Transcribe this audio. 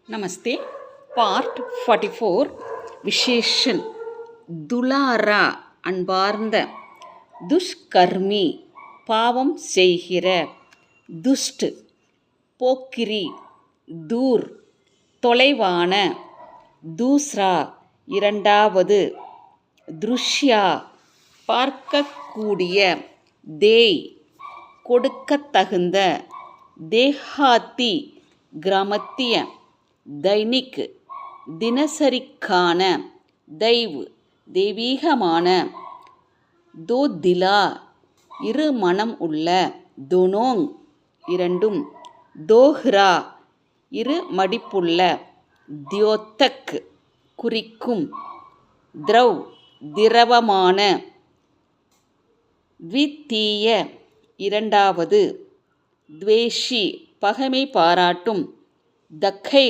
நமஸ்தே. Part 44 விசேஷன். துலாரா அன்பார்ந்த, துஷ்கர்மி பாவம் செய்கிற, துஷ்ட் போக்கிரி, தூர் தொலைவான, தூஸ்ரா இரண்டாவது, திருஷ்யா பார்க்கக்கூடிய, தேய் கொடுக்கத்தகுந்த, தேஹாத்தி கிராமத்திய, தைனிக் தினசரிக்கான, தெய்வ் தெய்வீகமான, தோ திலா இரு மனம் உள்ள, தொனோங் இரண்டும், தோஹ்ரா இரு மடிப்புள்ள, தியோத்தக் குறிக்கும், திரவ் திரவமான, த்விதீய இரண்டாவது, துவேஷி பகைமை பாராட்டும், தக்கைல்